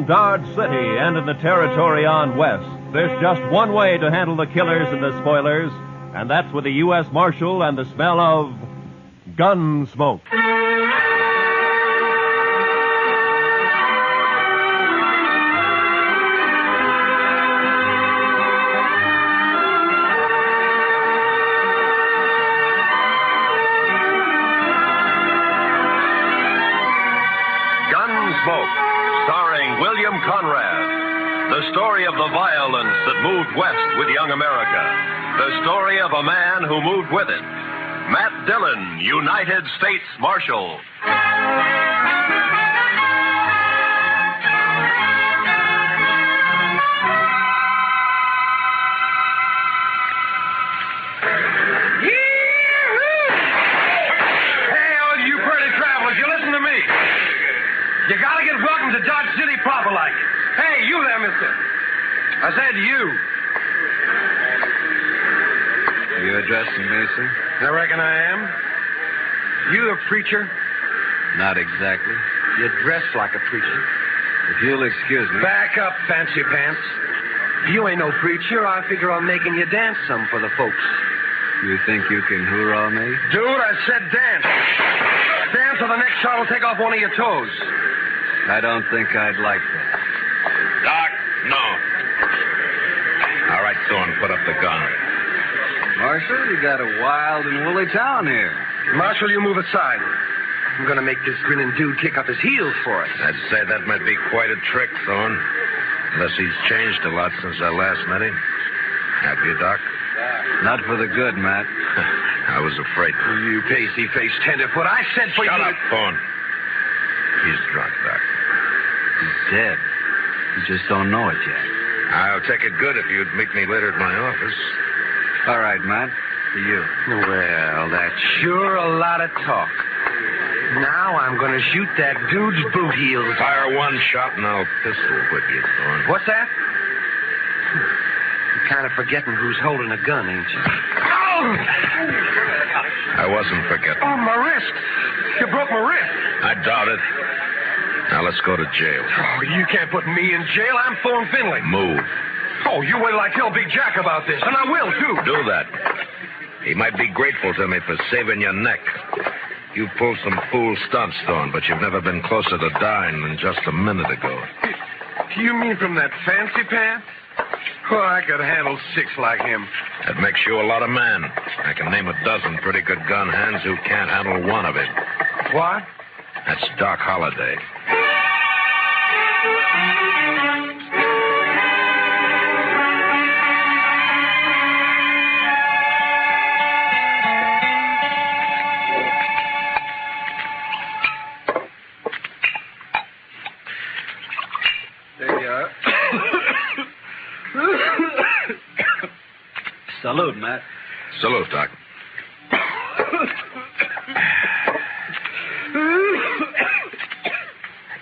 in Dodge City and in the territory on west, there's just one way to handle the killers and the spoilers, and that's with the U.S. Marshal and the smell of Gunsmoke. Gunsmoke, starring William Conrad. The story of the violence that moved west with young America. The story of a man who moved with it. Matt Dillon, United States Marshal. You gotta get welcome to Dodge City proper like. Hey, you there, mister. I said you. You addressing me, sir? I reckon I am. You a preacher? Not exactly. You dress like a preacher. If you'll excuse me. Back up, fancy pants. You ain't no preacher. I figure on making you dance some for the folks. You think you can hoorah me? Dude, I said dance. Dance or the next shot will take off one of your toes. I don't think I'd like that. Doc, no. All right, Thorne, put up the gun. Marshal, you got a wild and woolly town here. Marshal, you move aside. I'm going to make this grinning dude kick up his heels for us. I'd say that might be quite a trick, Thorne. Unless he's changed a lot since I last met him. Have you, Doc? Not for the good, Matt. I was afraid. You pasty-faced tenderfoot. I said for you... Shut up, Thorne. He's drunk, Doc. He's dead. You just don't know it yet. I'll take it good if you'd meet me later at my office. All right, Matt. To you. Well, that's sure a lot of talk. Now I'm going to shoot that dude's boot heels. Fire one shot and I'll pistol whip you, Thorne. What's that? You're kind of forgetting who's holding a gun, ain't you? Oh! I wasn't forgetting. Oh, my wrist. You broke my wrist. I doubt it. Now let's go to jail. Oh, you can't put me in jail. I'm Thorne Finley. Move. Oh, you wait till I tell Big Jack about this, and I will, too. Do that. He might be grateful to me for saving your neck. You pulled some fool stunts, Thorne, but you've never been closer to dying than just a minute ago. You mean from that fancy pants? Oh, I could handle 6 like him. That makes you a lot of man. I can name a dozen pretty good gun hands who can't handle one of it. What? That's Doc Holliday. There you are. Salute, Matt. Salute, Doc.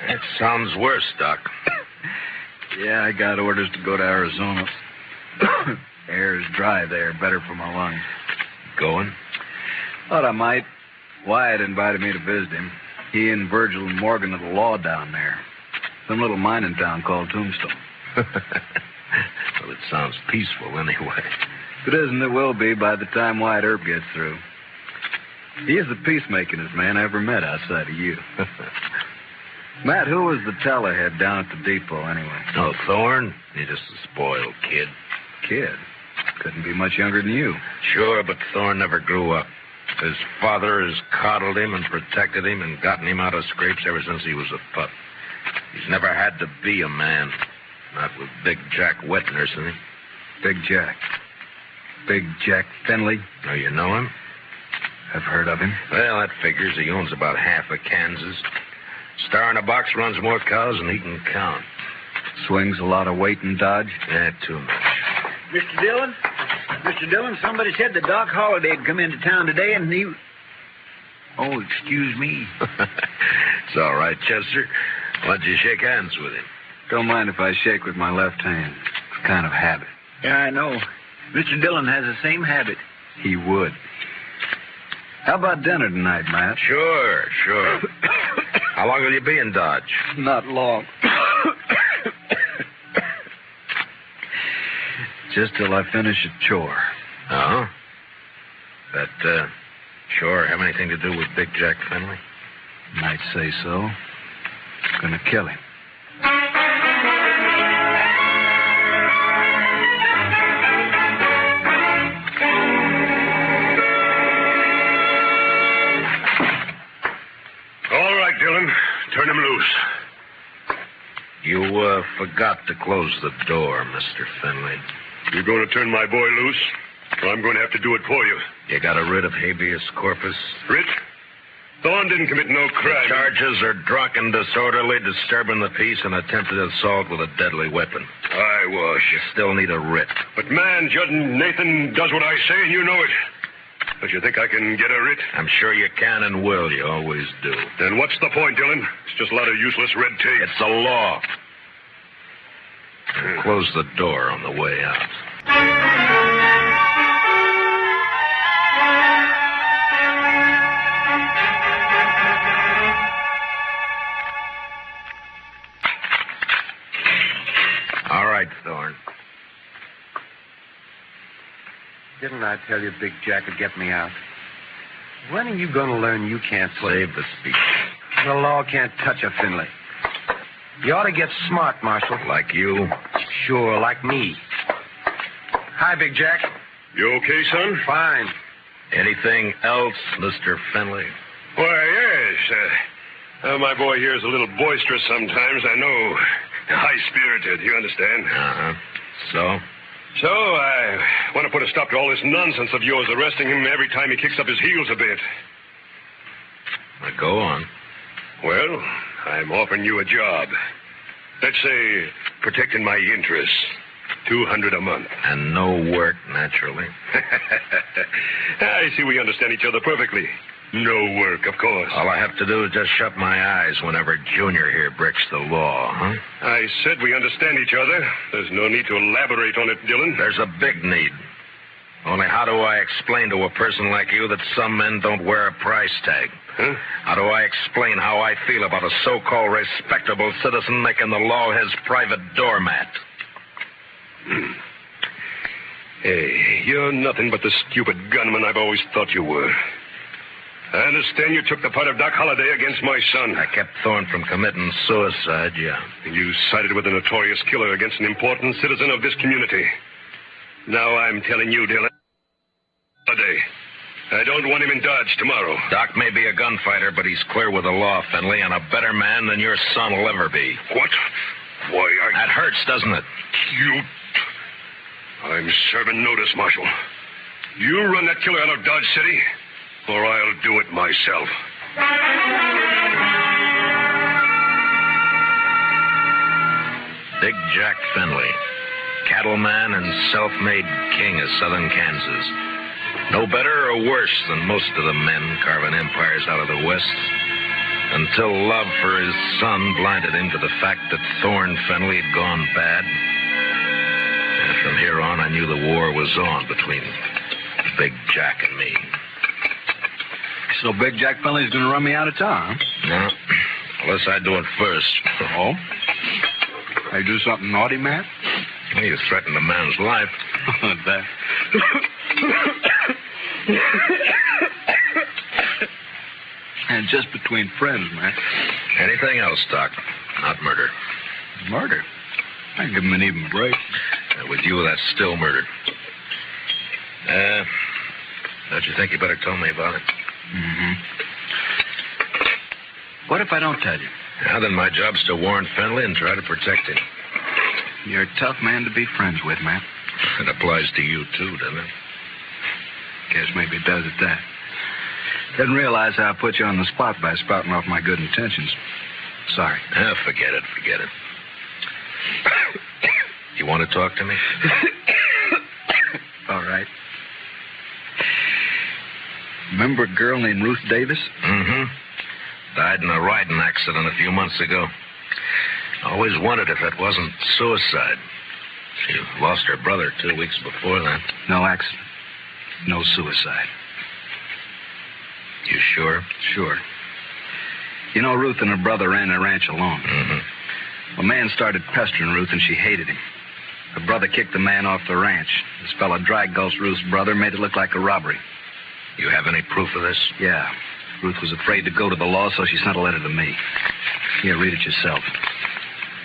That sounds worse, Doc. Yeah, I got orders to go to Arizona. Air's dry there, better for my lungs. Going? Thought I might. Wyatt invited me to visit him. He and Virgil and Morgan are the law down there. Some little mining town called Tombstone. Well, it sounds peaceful anyway. If it isn't, it will be by the time Wyatt Earp gets through. He is the peacemakingest man I ever met outside of you. Matt, who was the tellerhead down at the depot anyway? Oh, Thorne? He's just a spoiled kid. Kid? Couldn't be much younger than you. Sure, but Thorne never grew up. His father has coddled him and protected him and gotten him out of scrapes ever since he was a pup. He's never had to be a man. Not with Big Jack wet nursing him. Big Jack. Big Jack Finley. Oh, you know him? I've heard of him. Well, that figures. He owns about half of Kansas. Star in a box runs more cows than he can count. Swings a lot of weight in Dodge. Yeah, too much. Mr. Dillon? Mr. Dillon, somebody said that Doc Holliday had come into town today and he... Oh, excuse me. It's all right, Chester. Why don't you shake hands with him? Don't mind if I shake with my left hand. It's kind of habit. Yeah, I know. Mr. Dillon has the same habit. He would. How about dinner tonight, Matt? Sure. How long will you be in Dodge? Not long. Just till I finish a chore. Oh? That, chore have anything to do with Big Jack Finley? Might say so. Gonna kill him. All right, Dillon. Turn him loose. You, forgot to close the door, Mr. Finley. You going to turn my boy loose? Or I'm going to have to do it for you. You got a writ of habeas corpus? Rich? Thorne didn't commit no crime. The charges are drunken, disorderly, disturbing the peace, and attempted assault with a deadly weapon. I was. You still need a writ. But, man, Judd and Nathan does what I say, and you know it. Don't you think I can get a writ? I'm sure you can and will. You always do. Then what's the point, Dillon? It's just a lot of useless red tape. It's a law. And close the door on the way out. All right, Thorne. Didn't I tell you Big Jack would get me out? When are you going to learn you can't play? Save the speech. The law can't touch a Finley. You ought to get smart, Marshal. Like you? Sure, like me. Hi, Big Jack. You okay, son? Fine. Anything else, Mr. Finley? Why, yes. My boy here is a little boisterous sometimes, I know. High-spirited, you understand? Uh-huh. So? So, I want to put a stop to all this nonsense of yours, arresting him every time he kicks up his heels a bit. Now, go on. Well, I'm offering you a job. Let's say, protecting my interests. $200 a month. And no work, naturally. I see we understand each other perfectly. No work, of course. All I have to do is just shut my eyes whenever Junior here breaks the law, huh? I said we understand each other. There's no need to elaborate on it, Dillon. There's a big need. Only how do I explain to a person like you that some men don't wear a price tag? Huh? How do I explain how I feel about a so-called respectable citizen making the law his private doormat? Hey, you're nothing but the stupid gunman I've always thought you were. I understand you took the part of Doc Holliday against my son. I kept Thorne from committing suicide, yeah. You sided with a notorious killer against an important citizen of this community. Now I'm telling you, Dillon, Holliday, I don't want him in Dodge tomorrow. Doc may be a gunfighter, but he's clear with the law, Finley, and a better man than your son will ever be. What? Why, That hurts, doesn't it? You... I'm serving notice, Marshal. You run that killer out of Dodge City, or I'll do it myself. Big Jack Finley, cattleman and self-made king of southern Kansas. No better or worse than most of the men carving empires out of the West, until love for his son blinded him to the fact that Thorne Finley had gone bad. And from here on, I knew the war was on between Big Jack and me. So Big Jack Finley's going to run me out of town, huh? No, unless I do it first. Oh? I do something naughty, Matt? Well, you threatened a man's life. That... And just between friends, Matt. Anything else, Doc? Not murder. Murder? I give him an even break. With you, that's still murder. Don't you think you better tell me about it? Mm-hmm. What if I don't tell you? Yeah, then my job's to warn Finley and try to protect him. You're a tough man to be friends with, Matt. It applies to you, too, doesn't it? Guess maybe it does at that. Didn't realize how I put you on the spot by spouting off my good intentions. Sorry. Forget it. You want to talk to me? All right. Remember a girl named Ruth Davis? Mm-hmm. Died in a riding accident a few months ago. Always wondered if it wasn't suicide. She lost her brother 2 weeks before that. No accident. No suicide. You sure? Sure. You know, Ruth and her brother ran the ranch alone. Mm-hmm. A man started pestering Ruth, and she hated him. Her brother kicked the man off the ranch. This fella dragged Gulch Ruth's brother, made it look like a robbery. You have any proof of this? Yeah. Ruth was afraid to go to the law, so she sent a letter to me. Here, read it yourself.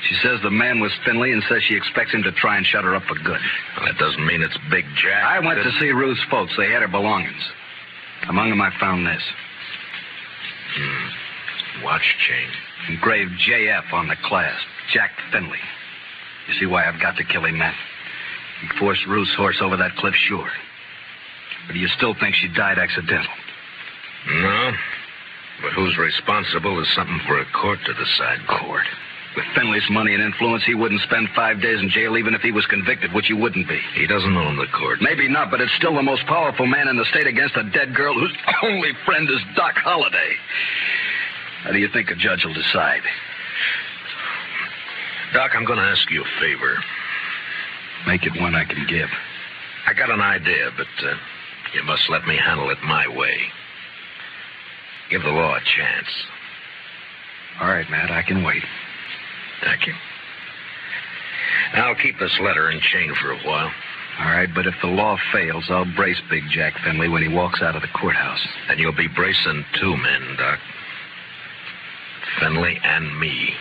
She says the man was Finley and says she expects him to try and shut her up for good. Well, that doesn't mean it's Big Jack. I went to see Ruth's folks. They had her belongings. Among them, I found this. Watch chain. Engraved JF on the clasp. Jack Finley. You see why I've got to kill him, Matt? He forced Ruth's horse over that cliff, sure. But do you still think she died accidental? No. But who's responsible is something for a court to decide. Court? With Finley's money and influence, he wouldn't spend 5 days in jail even if he was convicted, which he wouldn't be. He doesn't own the court. Maybe not, but it's still the most powerful man in the state against a dead girl whose only friend is Doc Holliday. How do you think a judge will decide? Doc, I'm going to ask you a favor. Make it one I can give. I got an idea, but you must let me handle it my way. Give the law a chance. All right, Matt, I can wait. Thank you. I'll keep this letter and chain for a while. All right, but if the law fails, I'll brace Big Jack Finley when he walks out of the courthouse. And you'll be bracing 2 men, Doc. Finley and me.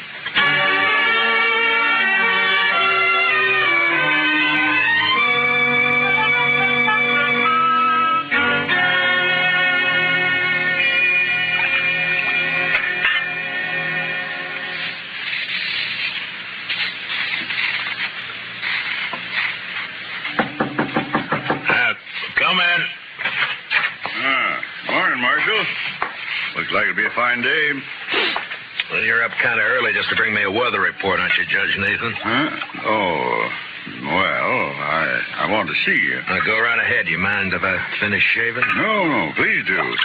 Come in. Morning, Marshal. Looks like it'll be a fine day. Well, you're up kind of early just to bring me a weather report, aren't you, Judge Nathan? Huh? Oh, well, I want to see you. Now, go right ahead. You mind if I finish shaving? No, please do.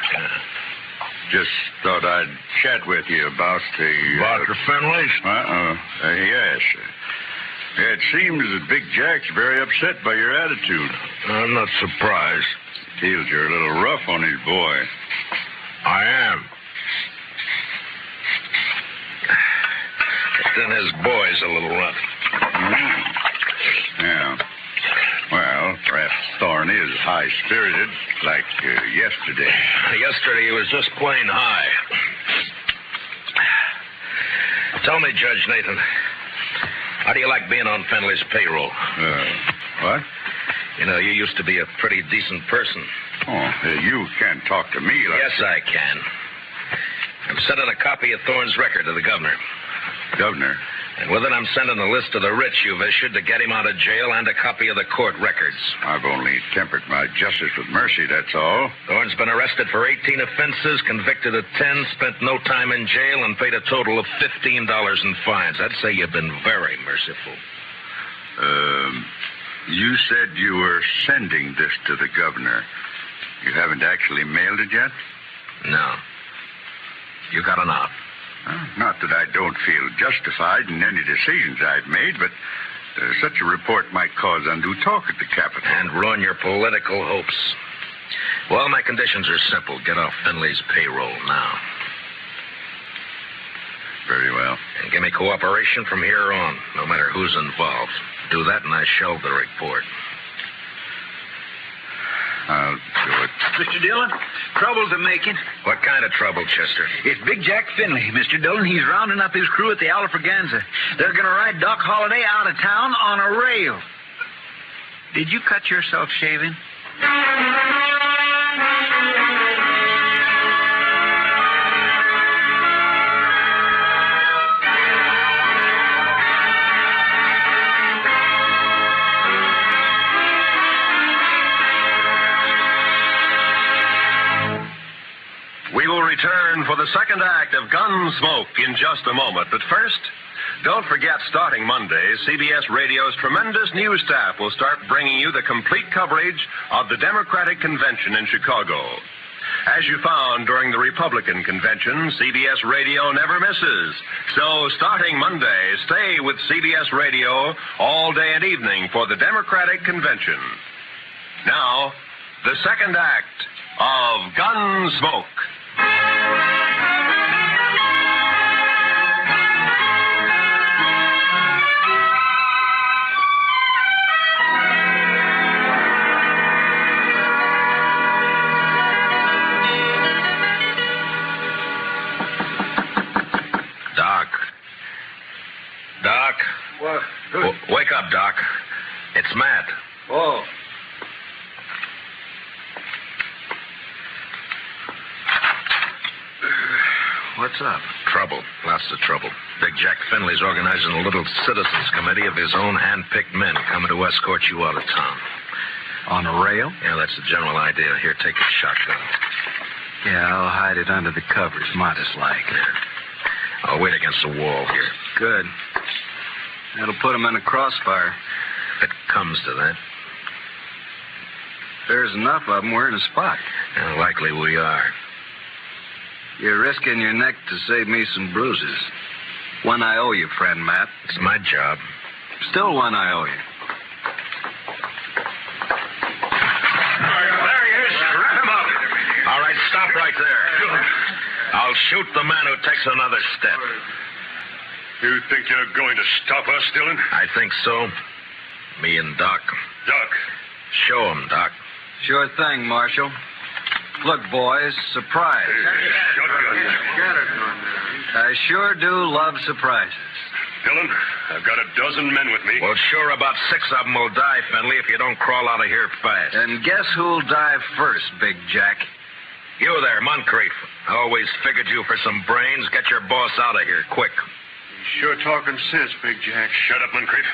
Just thought I'd chat with you about the... About the Finleys? Yes. It seems that Big Jack's very upset by your attitude. I'm not surprised. Feels you're a little rough on his boy. I am. But then his boy's a little rough. Yeah. Well, perhaps Thorne is high-spirited, like yesterday. Yesterday he was just plain high. Tell me, Judge Nathan, how do you like being on Finley's payroll? What? You know, you used to be a pretty decent person. Oh, you can't talk to me like... Yes, I can. I'm sending a copy of Thorne's record to the governor. Governor? And with it, I'm sending a list of the writs you've issued to get him out of jail and a copy of the court records. I've only tempered my justice with mercy, that's all. Thorne's been arrested for 18 offenses, convicted of 10, spent no time in jail, and paid a total of $15 in fines. I'd say you've been very merciful. You said you were sending this to the governor. You haven't actually mailed it yet? No. You got enough. Not that I don't feel justified in any decisions I've made, but such a report might cause undue talk at the Capitol. And ruin your political hopes. Well, my conditions are simple. Get off Finley's payroll now. Very well. And give me cooperation from here on, no matter who's involved. Do that and I shelve the report. I'll do it. Mr. Dillon, trouble's a-making. What kind of trouble, Chester? It's Big Jack Finley, Mr. Dillon. He's rounding up his crew at the Alfraganza. They're going to ride Doc Holliday out of town on a rail. Did you cut yourself shaving? We will return for the second act of Gunsmoke in just a moment. But first, don't forget, starting Monday, CBS Radio's tremendous news staff will start bringing you the complete coverage of the Democratic Convention in Chicago. As you found during the Republican Convention, CBS Radio never misses. So, starting Monday, stay with CBS Radio all day and evening for the Democratic Convention. Now, the second act of Gunsmoke. What's up? Trouble. Lots of trouble. Big Jack Finley's organizing a little citizens committee of his own hand-picked men coming to escort you out of town. On a rail? Yeah, that's the general idea. Here, take a shotgun. Yeah, I'll hide it under the covers, modest-like. Yeah. I'll wait against the wall here. Good. That'll put him in a crossfire. If it comes to that. There's enough of them, we're in a spot. Yeah, likely we are. You're risking your neck to save me some bruises. One I owe you, friend Matt. It's my job. Still one I owe you. There he is. Wrap him up. All right, stop right there. I'll shoot the man who takes another step. You think you're going to stop us, Dillon? I think so. Me and Doc. Doc. Show him, Doc. Sure thing, Marshal. Look, boys, surprise. I sure do love surprises. Dillon, I've got a dozen men with me. Well, sure, about 6 of them will die, Finley, if you don't crawl out of here fast. And guess who'll die first, Big Jack? You there, Moncrief. I always figured you for some brains. Get your boss out of here, quick. Sure talking sense, Big Jack. Shut up, Moncrief.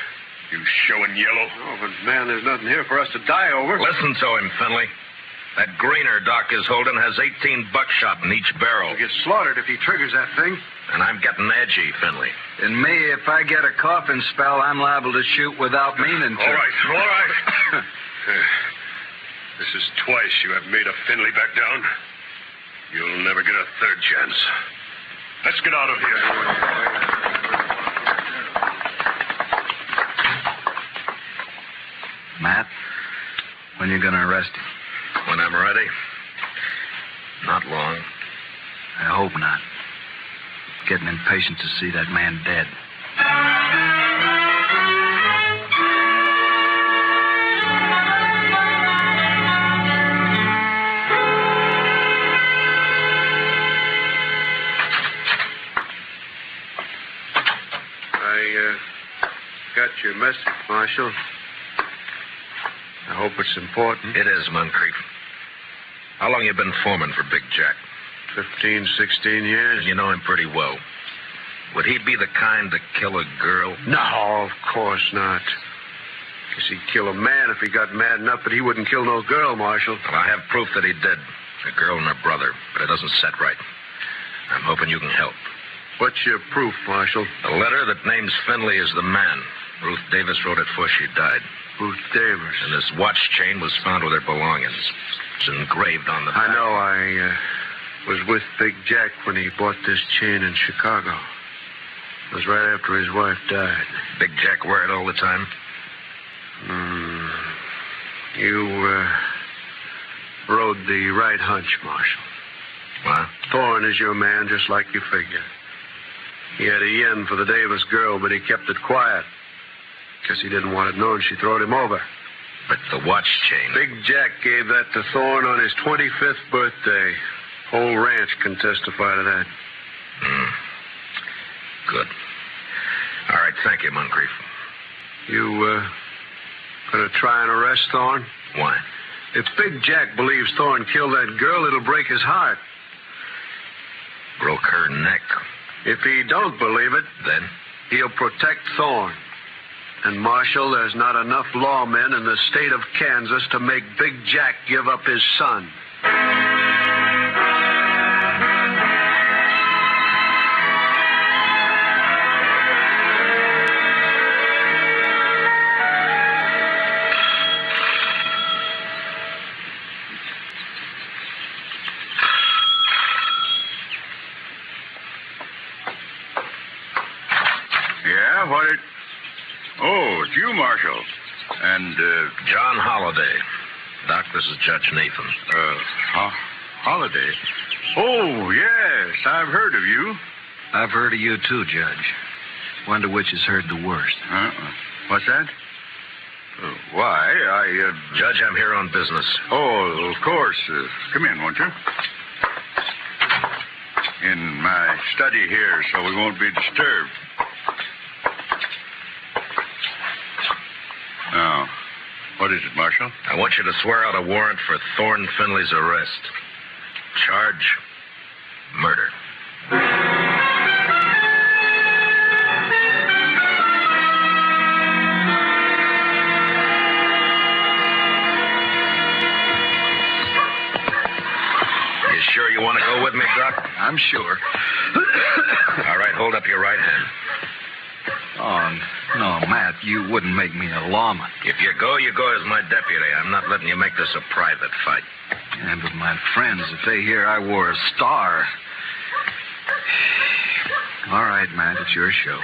You showing yellow. Oh, but, man, there's nothing here for us to die over. Listen to him, Finley. That greener Doc is holding has 18 buckshot in each barrel. He'll get slaughtered if he triggers that thing. And I'm getting edgy, Finley. And me, if I get a coughing spell, I'm liable to shoot without meaning to. All right. This is twice you have made a Finley back down. You'll never get a third chance. Let's get out of here. Matt, when you gonna arrest him? When I'm ready. Not long. I hope not. Getting impatient to see that man dead. I got your message, Marshal. I hope it's important. It is, Moncrief. How long you been foreman for Big Jack? 15, 16 years. You know him pretty well. Would he be the kind to kill a girl? No, of course not. Guess he'd kill a man if he got mad enough, but he wouldn't kill no girl, Marshal. Well, I have proof that he did. A girl and her brother, but it doesn't set right. I'm hoping you can help. What's your proof, Marshal? A letter that names Finley as the man. Ruth Davis wrote it before she died. Ruth Davis. And this watch chain was found with her belongings. It's engraved on the back. I know. I was with Big Jack when he bought this chain in Chicago. It was right after his wife died. Big Jack wear it all the time? You rode the right hunch, Marshal. What? Thorne is your man, just like you figured. He had a yen for the Davis girl, but he kept it quiet. Guess he didn't want it known she throwed him over. But the watch chain... Big Jack gave that to Thorne on his 25th birthday. Whole ranch can testify to that. Good. All right, thank you, Moncrief. You, gonna try and arrest Thorne? Why? If Big Jack believes Thorne killed that girl, it'll break his heart. Broke her neck. If he don't believe it, Then? he'll protect Thorne. And, Marshal, there's not enough lawmen in the state of Kansas to make Big Jack give up his son. Yeah, what it... Oh, it's you, Marshal. And, John Holliday. Doc, this is Judge Nathan. Holiday? Oh, yes, I've heard of you. I've heard of you, too, Judge. Wonder which has heard the worst. What's that? Why, Judge, I'm here on business. Oh, of course. Come in, won't you? In my study here, so we won't be disturbed. Now, what is it, Marshal? I want you to swear out a warrant for Thorne Finley's arrest. Charge, murder. You want to go with me, Doc? I'm sure. All right, hold up your right hand. Oh, no, Matt, you wouldn't make me a lawman. If you go as my deputy. I'm not letting you make this a private fight. And with my friends, if they hear I wore a star... All right, Matt, it's your show.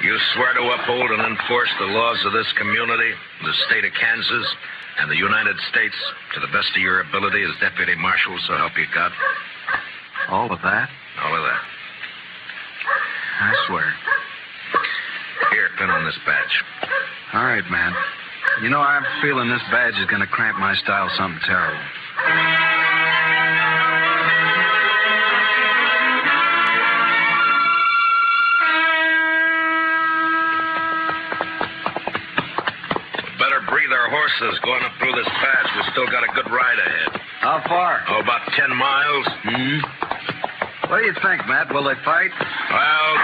You swear to uphold and enforce the laws of this community, the state of Kansas, and the United States to the best of your ability as deputy marshal, so help you God? All of that? All of that. I swear. Here, pin on this badge. All right, man. You know, I'm feeling this badge is going to cramp my style something terrible. Better breathe our horses going up through this pass. We've still got a good ride ahead. How far? Oh, about 10 miles. What do you think, Matt? Will they fight? Well...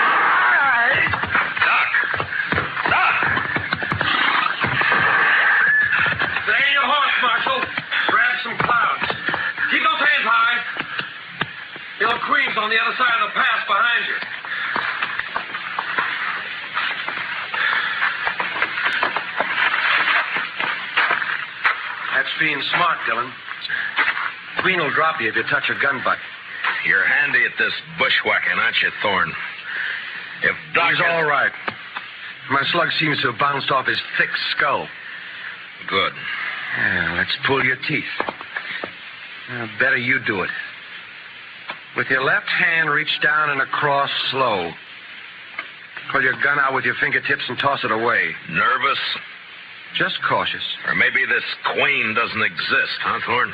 Queen's on the other side of the pass behind you. That's being smart, Dillon. Queen will drop you if you touch her gun butt. You're handy at this bushwhacking, aren't you, Thorne? If Doc... He's all right. My slug seems to have bounced off his thick skull. Good. Yeah, let's pull your teeth. Better you do it. With your left hand, reach down and across slow. Pull your gun out with your fingertips and toss it away. Nervous? Just cautious. Or maybe this Queen doesn't exist, huh, Thorne?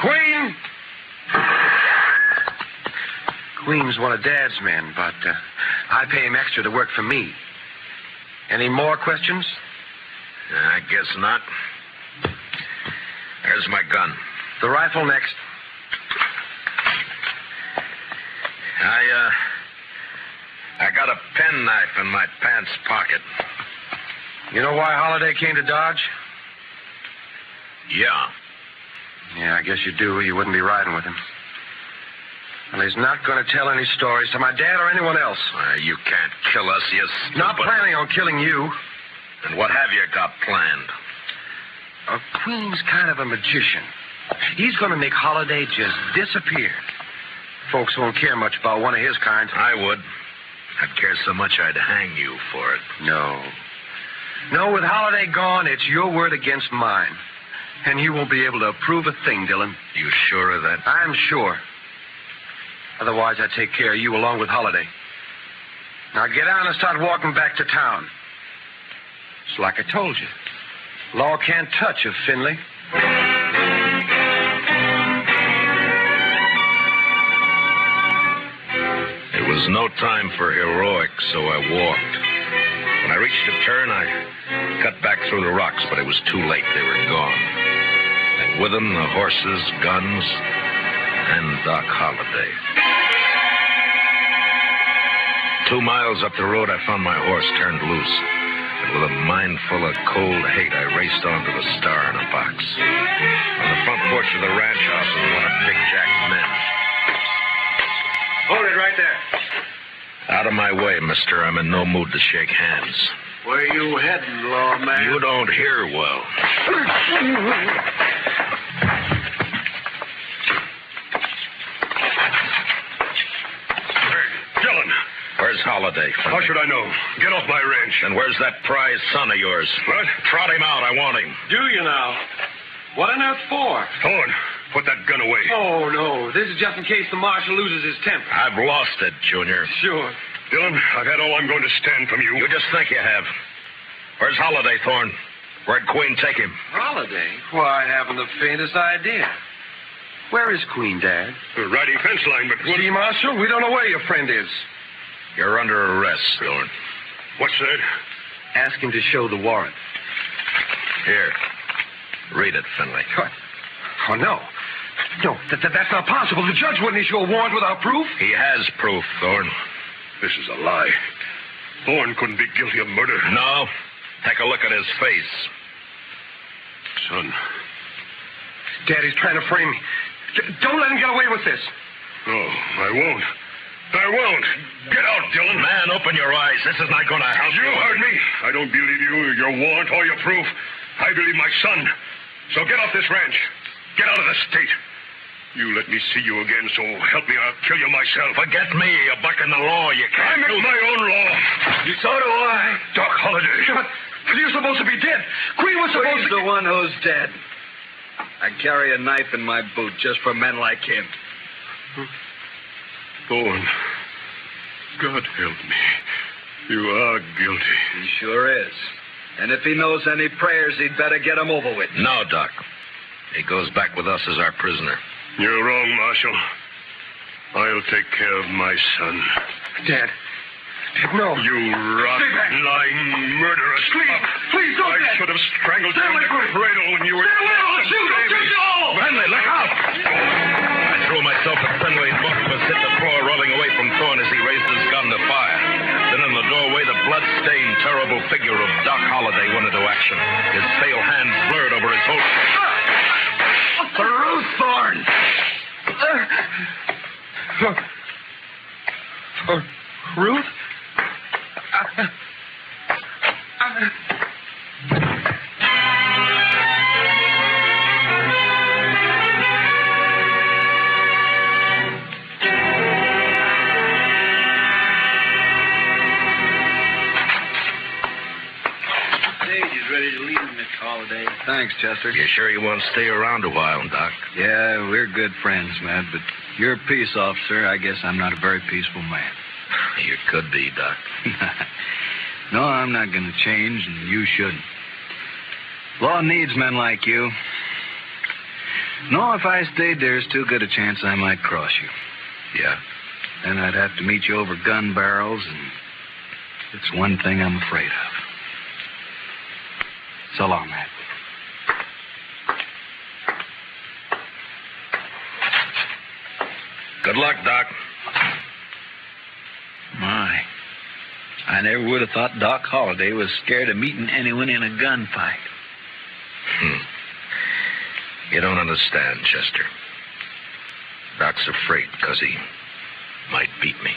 Queen! Queen's one of Dad's men, but I pay him extra to work for me. Any more questions? I guess not. There's my gun. The rifle next. I got a penknife in my pants pocket. You know why Holiday came to Dodge? Yeah. Yeah, I guess you do. You wouldn't be riding with him. Well, he's not going to tell any stories to my dad or anyone else. You can't kill us, you stupid... Not planning on killing you. And what have you got planned? Queen's kind of a magician. He's going to make Holiday just disappear. Folks won't care much about one of his kind. I would. I'd care so much I'd hang you for it. No. No, with Holiday gone, it's your word against mine. And you won't be able to approve a thing, Dillon. You sure of that? I'm sure. Otherwise, I'd take care of you along with Holiday. Now get on and start walking back to town. It's like I told you. Law can't touch a Finley. It was no time for heroics, so I walked. When I reached a turn, I cut back through the rocks, but it was too late. They were gone. And with them, the horses, guns, and Doc Holliday. 2 miles up the road, I found my horse turned loose. And with a mind full of cold hate, I raced onto the Star in a box. On the front porch of the ranch house was one of Big Jack's men. Hold it right there. Out of my way, mister. I'm in no mood to shake hands. Where you heading, lawman? You don't hear well. Dillon. Where's Holiday? How should I know? Get off my ranch. And where's that prize son of yours? What? Trot him out. I want him. Do you now? What on earth for? Thorne, put that gun away. Oh, no. This is just in case the marshal loses his temper. I've lost it, Junior. Sure. Dillon, I've had all I'm going to stand from you. You just think you have. Where's Holiday, Thorne? Where'd Queen take him? Holiday? Why, I haven't the faintest idea. Where is Queen, Dad? Riding fence line, but... See, Marshal, we don't know where your friend is. You're under arrest, Thorne. What's that? Ask him to show the warrant. Here. Read it, Finley. What? Oh, no. No, that's not possible. The judge wouldn't issue a warrant without proof. He has proof, Thorne. This is a lie. Thorne couldn't be guilty of murder. No. Take a look at his face. Son. Daddy's trying to frame me. Don't let him get away with this. No, I won't. I won't. Get out, Dillon. Man, open your eyes. This is not going to help You heard me. I don't believe you, your warrant, or your proof. I believe my son. So get off this ranch. Get out of the state. You let me see you again, so help me, I'll kill you myself. Forget me. You're bucking the law. You I can't make do my own law. So do I. Doc Holliday. But you're supposed to be dead. Queen was supposed He's to... the one who's dead. I carry a knife in my boot just for men like him. Thorne, God help me. You are guilty. He sure is. And if he knows any prayers, he'd better get 'em over with. No, Doc. He goes back with us as our prisoner. You're wrong, Marshal. I'll take care of my son. Dad. No. You rotten, lying, murderous pup. Please don't, I Dad. should have strangled you in the cradle when you were... I'll shoot you all. Finley, look out! I threw myself at Finley and both of us hit the floor, rolling away from Thorne as he raised his gun to fire. Then in the doorway, the blood-stained, terrible figure of Doc Holliday went into action. His pale hands blurred over his holster. Ruth Thorne. Ruth? He's ready to leave, Miss Holliday. Thanks, Chester. You sure you want to stay around a while, Doc? Yeah, we're good friends, Matt, but you're a peace officer. I guess I'm not a very peaceful man. You could be, Doc. No, I'm not going to change, and you shouldn't. Law needs men like you. No, if I stayed, there's too good a chance I might cross you. Yeah? Then I'd have to meet you over gun barrels, and it's one thing I'm afraid of. So long, Matt. Good luck, Doc. My. I never would have thought Doc Holliday was scared of meeting anyone in a gunfight. You don't understand, Chester. Doc's afraid because he might beat me.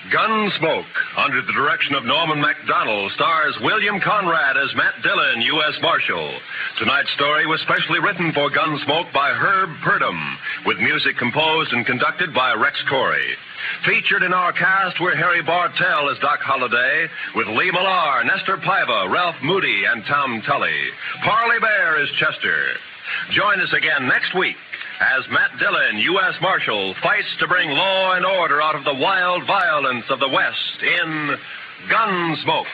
Gunsmoke, under the direction of Norman MacDonald, stars William Conrad as Matt Dillon, U.S. Marshal. Tonight's story was specially written for Gunsmoke by Herb Purdom, with music composed and conducted by Rex Corey. Featured in our cast were Harry Bartell as Doc Holliday, with Lee Millar, Nestor Paiva, Ralph Moody, and Tom Tully. Parley Bear is Chester. Join us again next week as Matt Dillon, U.S. Marshal, fights to bring law and order out of the wild violence of the West in Gunsmoke.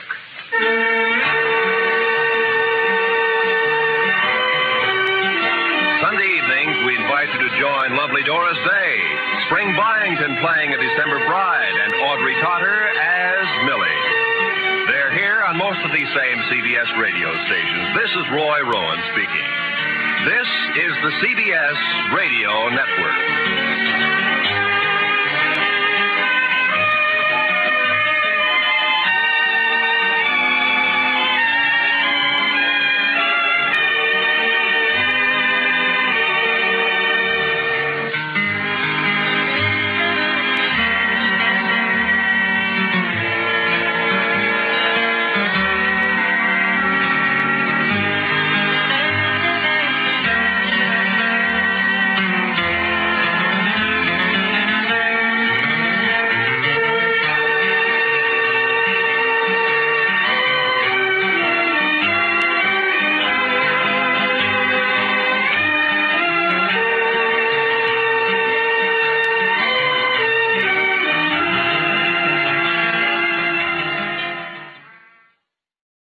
Sunday evenings, we invite you to join Lovely Doris Day, Spring Byington playing a December Bride, and Audrey Totter as Millie. They're here on most of these same CBS radio stations. This is Roy Rowan speaking. This is the CBS Radio Network.